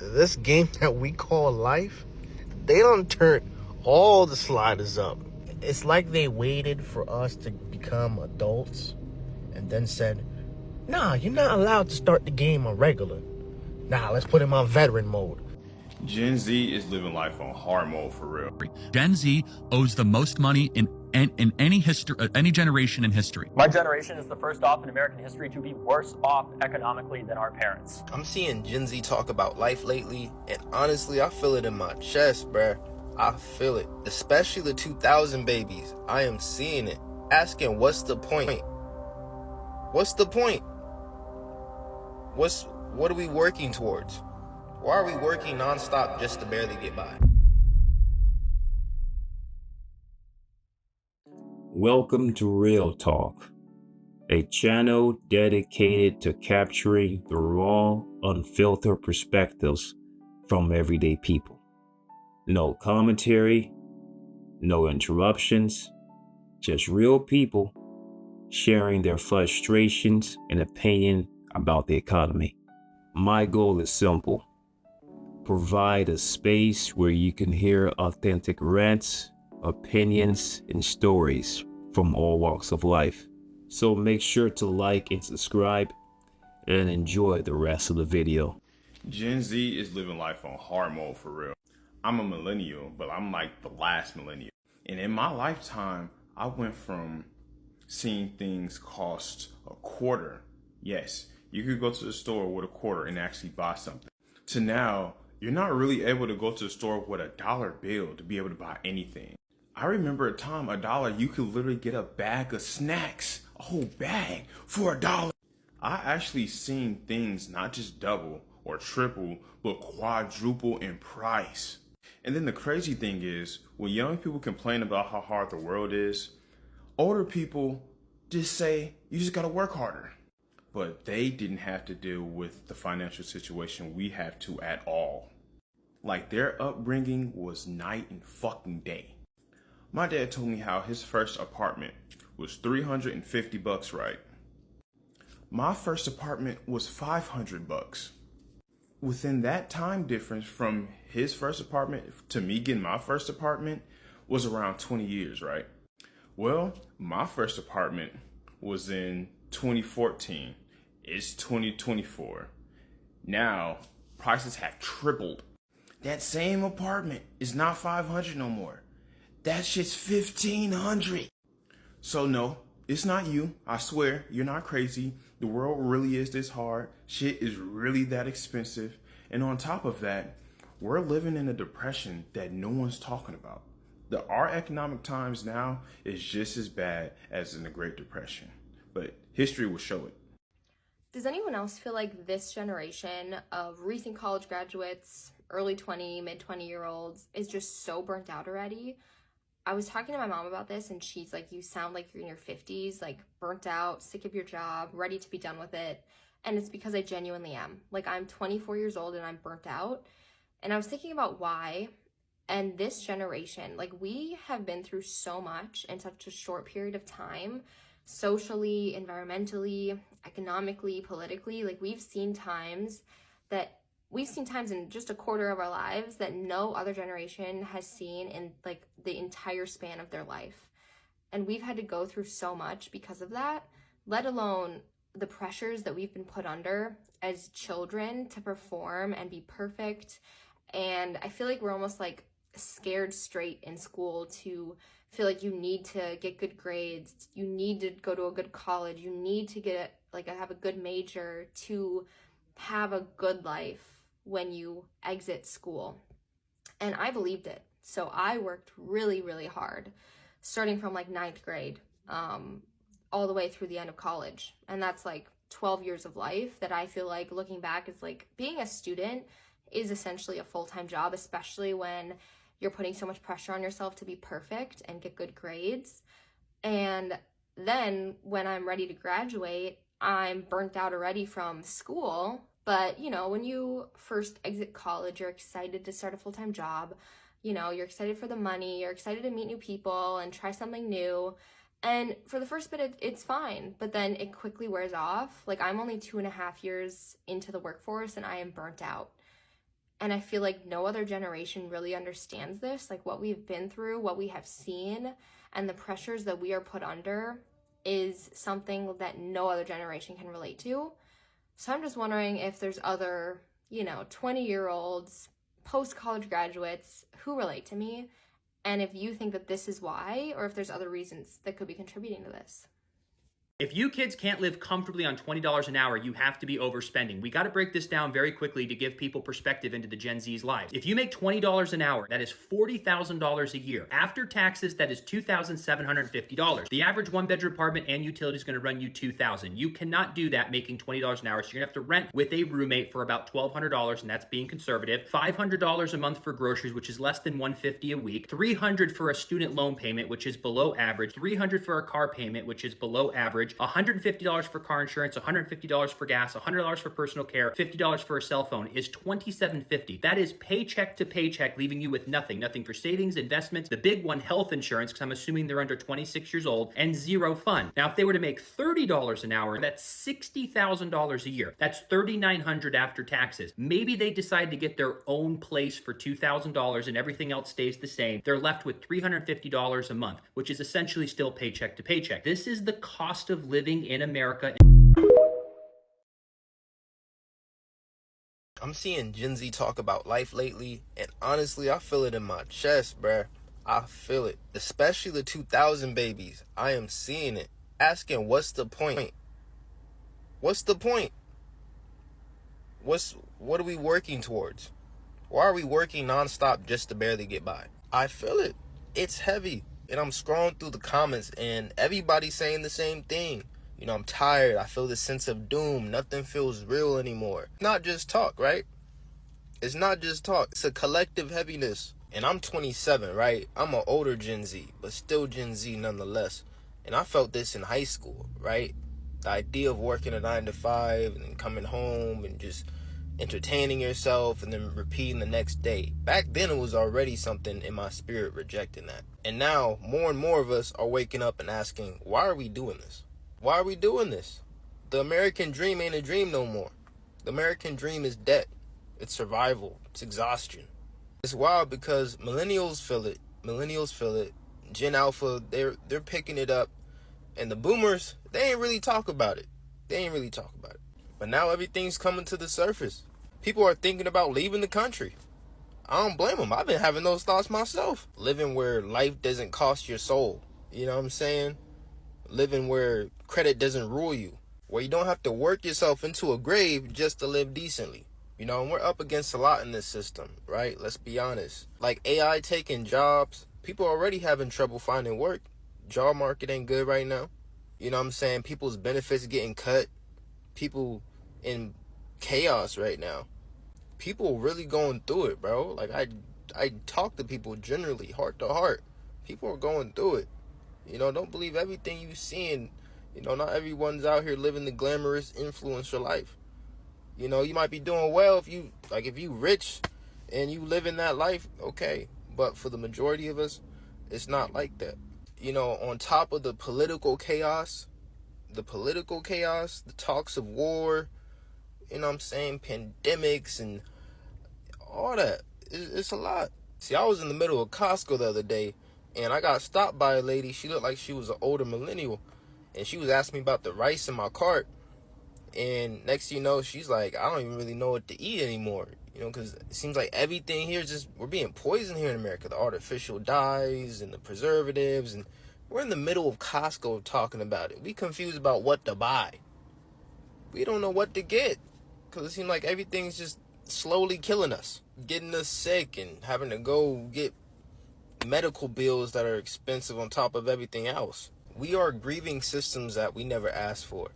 this game that we call life, they done turned all the sliders up. It's like they waited for us to become adults and then said, nah, you're not allowed to start the game on regular. Nah, let's put him on veteran mode. Gen Z is living life on hard mode for real. Gen Z owes the most money in any history, any generation in history. My generation is the first off in American history to be worse off economically than our parents. I'm seeing Gen Z talk about life lately, and honestly, I feel it in my chest, bruh. I feel it. Especially the 2000 babies. I am seeing it. Asking, what's the point? What's the point? What are we working towards? Why are we working nonstop just to barely get by? Welcome to Real Talk, a channel dedicated to capturing the raw, unfiltered perspectives from everyday people. No commentary, no interruptions, just real people sharing their frustrations and opinion about the economy. My goal is simple: provide a space where you can hear authentic rants, opinions, and stories from all walks of life. So make sure to like and subscribe and enjoy the rest of the video. Gen Z is living life on hard mode for real. I'm a millennial, but I'm like the last millennial. And in my lifetime, I went from seeing things cost a quarter. Yes, you could go to the store with a quarter and actually buy something. To now, you're not really able to go to the store with a dollar bill to be able to buy anything. I remember a time, $1, you could literally get a bag of snacks, a whole bag, for $1. I actually seen things not just double or triple, but quadruple in price. And then the crazy thing is, when young people complain about how hard the world is, older people just say, you just gotta work harder. But they didn't have to deal with the financial situation we have to at all. Like, their upbringing was night and fucking day. My dad told me how his first apartment was $350, right? My first apartment was $500. Within that time difference from his first apartment to me getting my first apartment was around 20 years, right? Well, my first apartment was in 2014. It's 2024. Now, prices have tripled. That same apartment is not $500 no more. That shit's $1,500. So no, it's not you. I swear, you're not crazy. The world really is this hard. Shit is really that expensive. And on top of that, we're living in a depression that no one's talking about. Our economic times now is just as bad as in the Great Depression. But history will show it. Does anyone else feel like this generation of recent college graduates, early 20, mid 20-year-olds is just so burnt out already? I was talking to my mom about this and she's like, you sound like you're in your 50s, like burnt out, sick of your job, ready to be done with it. And it's because I genuinely am. Like, I'm 24 years old and I'm burnt out. And I was thinking about why. And this generation, like, we have been through so much in such a short period of time, socially, environmentally, economically, politically. Like, we've seen times in just a quarter of our lives that no other generation has seen in like the entire span of their life. And we've had to go through so much because of that, let alone the pressures that we've been put under as children to perform and be perfect. And I feel like we're almost like scared straight in school to feel like you need to get good grades, you need to go to a good college, you need to have a good major to have a good life when you exit school. And I believed it. So I worked really, really hard, starting from like 9th grade, all the way through the end of college. And that's like 12 years of life that I feel like, looking back, is like being a student is essentially a full-time job, especially when you're putting so much pressure on yourself to be perfect and get good grades. And then when I'm ready to graduate, I'm burnt out already from school. But, you know, when you first exit college, you're excited to start a full-time job. You know, you're excited for the money, you're excited to meet new people and try something new. And for the first bit, it's fine, but then it quickly wears off. Like, I'm only 2.5 years into the workforce and I am burnt out. And I feel like no other generation really understands this, like what we've been through, what we have seen, and the pressures that we are put under is something that no other generation can relate to. So I'm just wondering if there's other, 20-year-olds, post-college graduates who relate to me, and if you think that this is why, or if there's other reasons that could be contributing to this. If you kids can't live comfortably on $20 an hour, you have to be overspending. We got to break this down very quickly to give people perspective into the Gen Z's lives. If you make $20 an hour, that is $40,000 a year. After taxes, that is $2,750. The average one-bedroom apartment and utility is going to run you $2,000. You cannot do that making $20 an hour, so you're going to have to rent with a roommate for about $1,200, and that's being conservative. $500 a month for groceries, which is less than $150 a week. $300 for a student loan payment, which is below average. $300 for a car payment, which is below average. $150 for car insurance, $150 for gas, $100 for personal care, $50 for a cell phone is $2,750. That is paycheck to paycheck, leaving you with nothing. Nothing for savings, investments, the big one, health insurance, because I'm assuming they're under 26 years old, and zero fun. Now, if they were to make $30 an hour, that's $60,000 a year. That's $3,900 after taxes. Maybe they decide to get their own place for $2,000 and everything else stays the same. They're left with $350 a month, which is essentially still paycheck to paycheck. This is the cost of living in America. I'm seeing Gen Z talk about life lately, and honestly, I feel it in my chest, bruh. I feel it. Especially the 2000 babies. I am seeing it. Asking, what's the point? What's the point? What are we working towards? Why are we working nonstop just to barely get by? I feel it. It's heavy. And I'm scrolling through the comments, and everybody's saying the same thing. I'm tired. I feel this sense of doom. Nothing feels real anymore. Not just talk, right? It's not just talk. It's a collective heaviness. And I'm 27, right? I'm an older Gen Z, but still Gen Z nonetheless. And I felt this in high school, right? The idea of working a 9 to 5 and then coming home and just entertaining yourself and then repeating the next day. Back then, it was already something in my spirit rejecting that. And now, more and more of us are waking up and asking, why are we doing this? Why are we doing this? The American dream ain't a dream no more. The American dream is debt. It's survival. It's exhaustion. It's wild because millennials feel it. Gen Alpha, they're picking it up. And the boomers, they ain't really talk about it. But now everything's coming to the surface. People are thinking about leaving the country. I don't blame them. I've been having those thoughts myself. Living where life doesn't cost your soul. You know what I'm saying? Living where credit doesn't rule you. Where you don't have to work yourself into a grave just to live decently. And we're up against a lot in this system, right? Let's be honest. Like AI taking jobs. People are already having trouble finding work. Job market ain't good right now. You know what I'm saying? People's benefits getting cut. People in chaos right now. People really going through it, bro. Like I talk to people generally, heart to heart. People are going through it. Don't believe everything you seeing. Not everyone's out here living the glamorous influencer life. You might be doing well if you rich and you live in that life, okay. But for the majority of us, it's not like that. On top of the political chaos, the talks of war, pandemics and all that. It's a lot. See, I was in the middle of Costco the other day, and I got stopped by a lady. She looked like she was an older millennial, and she was asking me about the rice in my cart. And next thing you know, she's like, I don't even really know what to eat anymore. Because it seems like everything here is just, we're being poisoned here in America. The artificial dyes and the preservatives, and we're in the middle of Costco talking about it. We confused about what to buy. We don't know what to get, because it seems like everything's just slowly killing us, getting us sick, and having to go get medical bills that are expensive on top of everything else. We are grieving systems that we never asked for,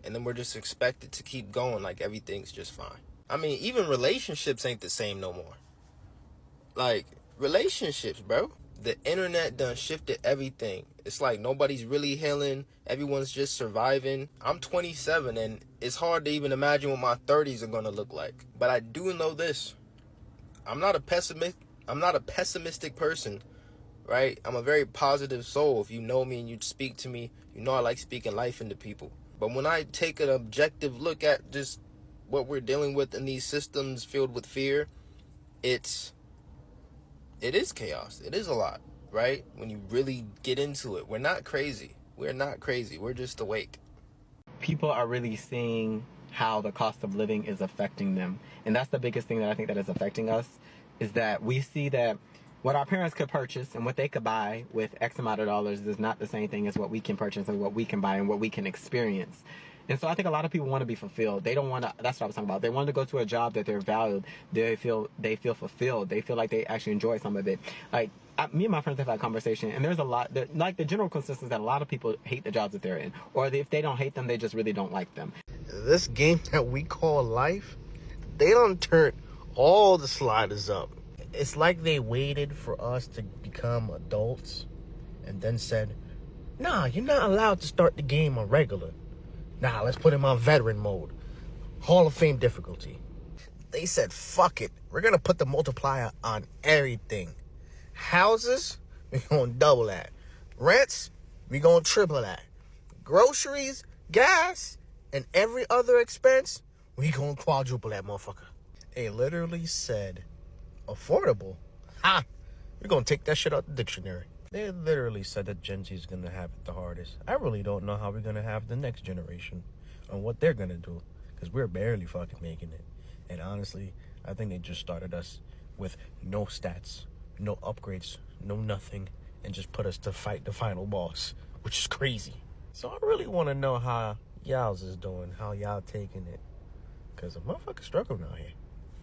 and then we're just expected to keep going like everything's just fine. I mean, even relationships ain't the same no more. Like, relationships, bro. The internet done shifted everything. It's like nobody's really healing. Everyone's just surviving. I'm 27, and it's hard to even imagine what my 30s are going to look like. But I do know this. I'm not a pessimistic person, right? I'm a very positive soul. If you know me and you speak to me, you know I like speaking life into people. But when I take an objective look at just what we're dealing with in these systems filled with fear, it is chaos. It is a lot, right? When you really get into it. We're not crazy. We're not crazy. We're just awake. People are really seeing how the cost of living is affecting them. And that's the biggest thing that I think that is affecting us, is that we see that what our parents could purchase and what they could buy with X amount of dollars is not the same thing as what we can purchase and what we can buy and what we can experience. And so I think a lot of people want to be fulfilled. They don't want to, that's what I was talking about. They want to go to a job that they're valued. They feel fulfilled. They feel like they actually enjoy some of it. Like, me and my friends have had a conversation, and there's a lot, like the general consensus that a lot of people hate the jobs that they're in. Or if they don't hate them, they just really don't like them. This game that we call life, they done turned all the sliders up. It's like they waited for us to become adults and then said, nah, you're not allowed to start the game on regular. Nah, let's put him on veteran mode. Hall of Fame difficulty. They said, fuck it. We're going to put the multiplier on everything. Houses, we're going to double that. Rents, we're going to triple that. Groceries, gas, and every other expense, we going to quadruple that motherfucker. They literally said, affordable? Ha! We're going to take that shit out the dictionary. They literally said that Gen Z is going to have it the hardest. I really don't know how we're going to have the next generation and what they're going to do, because we're barely fucking making it. And honestly, I think they just started us with no stats, no upgrades, no nothing, and just put us to fight the final boss, which is crazy. So I really want to know how y'all's is doing, how y'all taking it, because a motherfucker's struggling out here.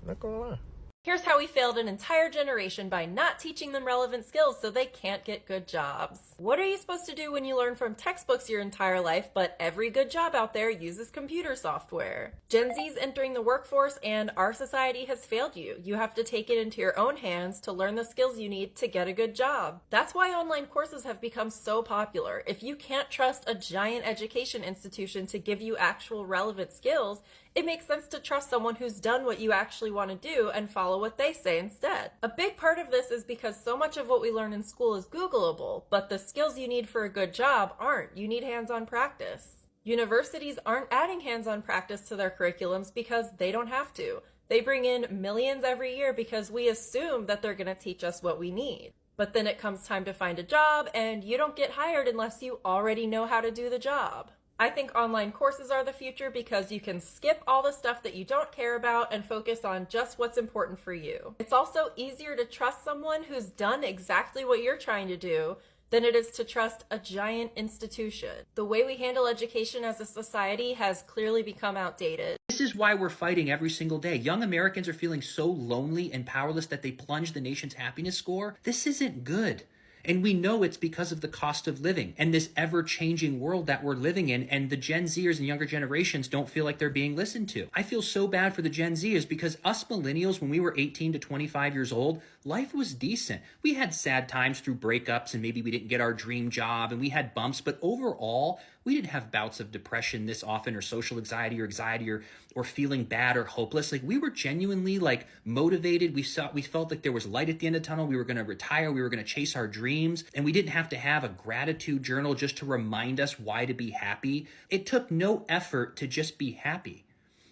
Not gonna lie. Here's how we failed an entire generation by not teaching them relevant skills so they can't get good jobs. What are you supposed to do when you learn from textbooks your entire life, but every good job out there uses computer software? Gen Z's entering the workforce and our society has failed you. You have to take it into your own hands to learn the skills you need to get a good job. That's why online courses have become so popular. If you can't trust a giant education institution to give you actual relevant skills, it makes sense to trust someone who's done what you actually want to do and follow what they say instead. A big part of this is because so much of what we learn in school is Googleable, but the skills you need for a good job aren't. You need hands-on practice. Universities aren't adding hands-on practice to their curriculums because they don't have to. They bring in millions every year because we assume that they're going to teach us what we need. But then it comes time to find a job, and you don't get hired unless you already know how to do the job. I think online courses are the future because you can skip all the stuff that you don't care about and focus on just what's important for you. It's also easier to trust someone who's done exactly what you're trying to do than it is to trust a giant institution. The way we handle education as a society has clearly become outdated. This is why we're fighting every single day. Young Americans are feeling so lonely and powerless that they plunge the nation's happiness score. This isn't good. And we know it's because of the cost of living and this ever-changing world that we're living in, and the Gen Zers and younger generations don't feel like they're being listened to. I feel so bad for the Gen Zers because us millennials, when we were 18 to 25 years old, life was decent. We had sad times through breakups and maybe we didn't get our dream job and we had bumps, but overall, we didn't have bouts of depression this often or social anxiety or feeling bad or hopeless. Like, we were genuinely like motivated. We felt like there was light at the end of the tunnel. We were going to retire. We were going to chase our dreams, and we didn't have to have a gratitude journal just to remind us why to be happy. It took no effort to just be happy.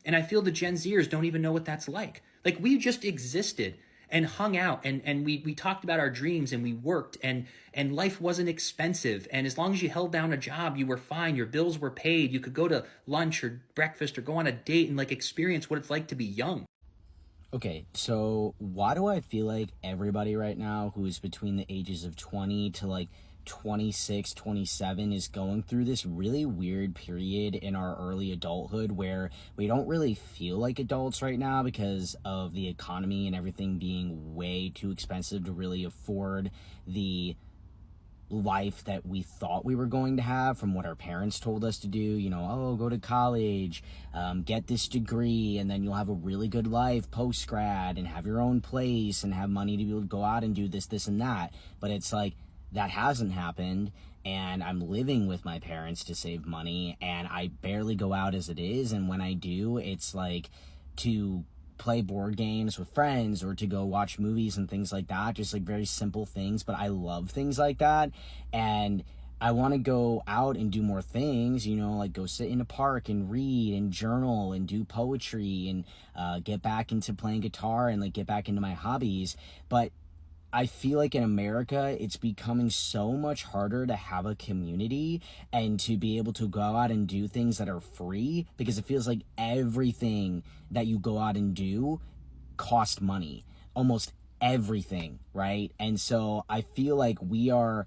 And I feel the Gen Zers don't even know what that's like. Like, we just existed and hung out and we talked about our dreams and we worked and life wasn't expensive. And as long as you held down a job, you were fine. Your bills were paid. You could go to lunch or breakfast or go on a date and like experience what it's like to be young. Okay, so why do I feel like everybody right now who is between the ages of 20 to like 26, 27 is going through this really weird period in our early adulthood where we don't really feel like adults right now because of the economy and everything being way too expensive to really afford the life that we thought we were going to have from what our parents told us to do. You know, oh, go to college, get this degree, and then you'll have a really good life post-grad and have your own place and have money to be able to go out and do this and that. But it's like, that hasn't happened, and I'm living with my parents to save money, and I barely go out as it is, and when I do, it's like to play board games with friends or to go watch movies and things like that, just like very simple things, but I love things like that. And I want to go out and do more things, you know, like go sit in a park and read and journal and do poetry and get back into playing guitar and like get back into my hobbies. But I feel like in America, it's becoming so much harder to have a community and to be able to go out and do things that are free, because it feels like everything that you go out and do cost money, almost everything, right? And so I feel like we are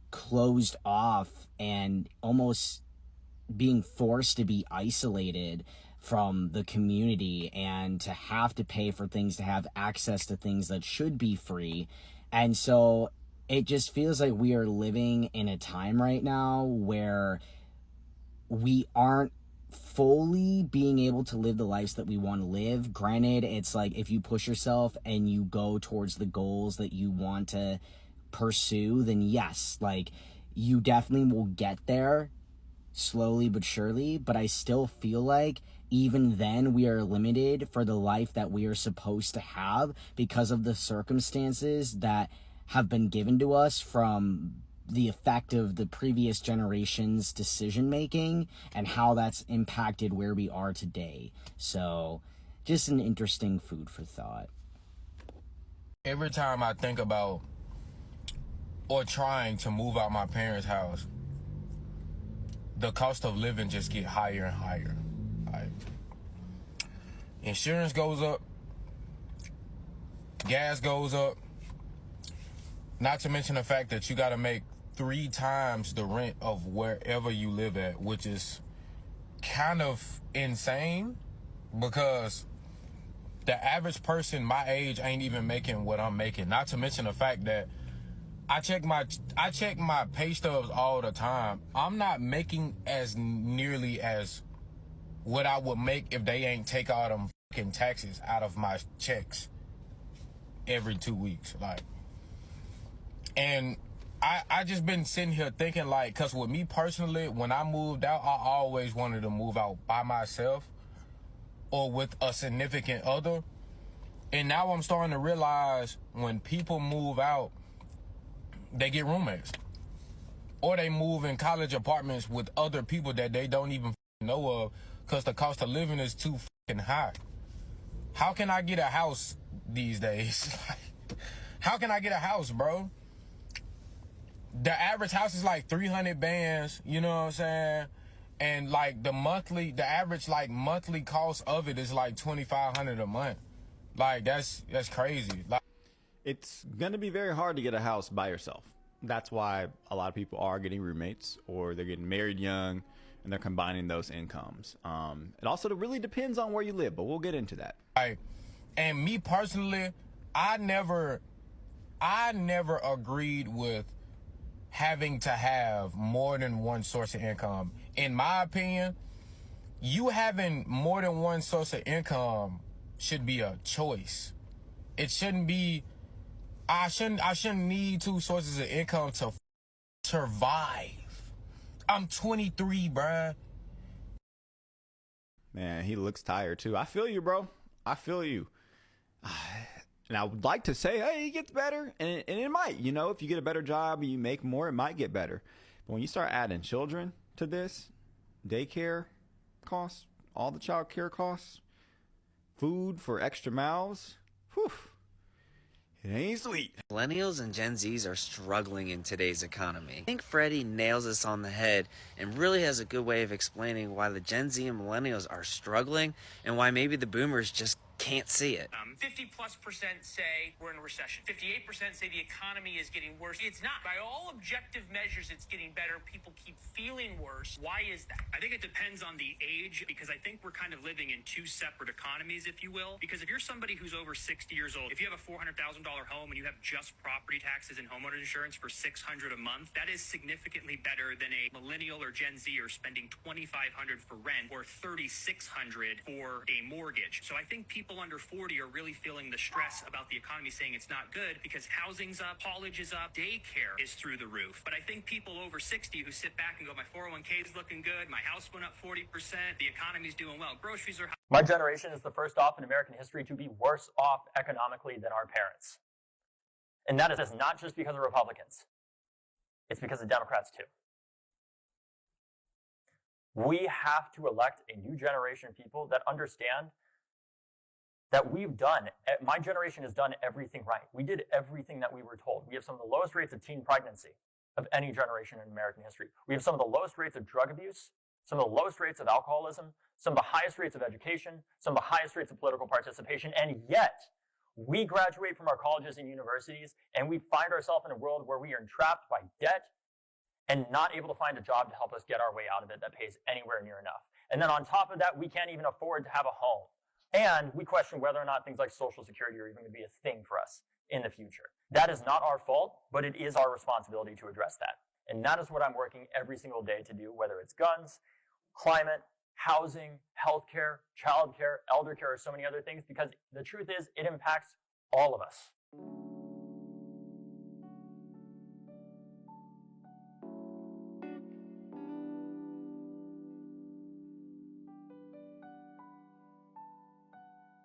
closed off and almost being forced to be isolated from the community and to have to pay for things, to have access to things that should be free. And so it just feels like we are living in a time right now where we aren't fully being able to live the lives that we want to live. Granted, it's like if you push yourself and you go towards the goals that you want to pursue, then yes, like you definitely will get there slowly but surely. But I still feel like even then we are limited for the life that we are supposed to have because of the circumstances that have been given to us from the effect of the previous generation's decision making and how that's impacted where we are today. So just an interesting food for thought. Every time I think about or trying to move out my parents' house, the cost of living just get higher and higher. Like, insurance goes up, gas goes up, not to mention the fact that you got to make 3 times the rent of wherever you live at, which is kind of insane because the average person my age ain't even making what I'm making. Not to mention the fact that I check my pay stubs all the time. I'm not making as nearly as what I would make if they ain't take all them fucking taxes out of my checks every 2 weeks. Like, and I just been sitting here thinking, like, cause with me personally, when I moved out, I always wanted to move out by myself or with a significant other. And now I'm starting to realize when people move out, they get roommates. Or they move in college apartments with other people that they don't even know of because the cost of living is too fucking high. How can I get a house these days? How can I get a house, bro? The average house is like 300 bands, you know what I'm saying? And like the average like monthly cost of it is like $2,500 a month. Like that's crazy. Like, it's going to be very hard to get a house by yourself. That's why a lot of people are getting roommates or they're getting married young and they're combining those incomes. It also really depends on where you live, but we'll get into that. Right. And me personally, I never agreed with having to have more than one source of income. In my opinion, you having more than one source of income should be a choice. It shouldn't be, I shouldn't need 2 sources of income to survive. I'm 23, bruh. Man, he looks tired too. I feel you, bro. I feel you. And I would like to say, hey, it gets better. And it might, you know, if you get a better job and you make more, it might get better. But when you start adding children to this, daycare costs, all the child care costs, food for extra mouths, whew, it ain't sweet. Millennials and Gen Zs are struggling in today's economy. I think Freddie nails this on the head and really has a good way of explaining why the Gen Z and millennials are struggling and why maybe the boomers just can't see it. 50+% say we're in a recession. 58% say the economy is getting worse. It's not. By all objective measures, it's getting better. People keep feeling worse. Why is that? I think it depends on the age, because I think we're kind of living in 2 separate economies, if you will. Because if you're somebody who's over 60 years old, if you have a $400,000 home and you have just property taxes and homeowner insurance for $600 a month, that is significantly better than a millennial or Gen Z are spending $2,500 for rent or $3,600 for a mortgage. So I think people under 40 are really feeling the stress about the economy, saying it's not good because housing's up, college is up, daycare is through the roof. But I think people over 60 who sit back and go, my 401k is looking good, my house went up 40%, the economy's doing well, groceries are high. My generation is the first off in American history to be worse off economically than our parents. And that is not just because of Republicans. It's because of Democrats too. We have to elect a new generation of people that understand that my generation has done everything right. We did everything that we were told. We have some of the lowest rates of teen pregnancy of any generation in American history. We have some of the lowest rates of drug abuse, some of the lowest rates of alcoholism, some of the highest rates of education, some of the highest rates of political participation, and yet we graduate from our colleges and universities and we find ourselves in a world where we are entrapped by debt and not able to find a job to help us get our way out of it that pays anywhere near enough. And then on top of that, we can't even afford to have a home. And we question whether or not things like Social Security are even going to be a thing for us in the future. That is not our fault, but it is our responsibility to address that. And that is what I'm working every single day to do, whether it's guns, climate, housing, healthcare, childcare, elder care, or so many other things, because the truth is it impacts all of us.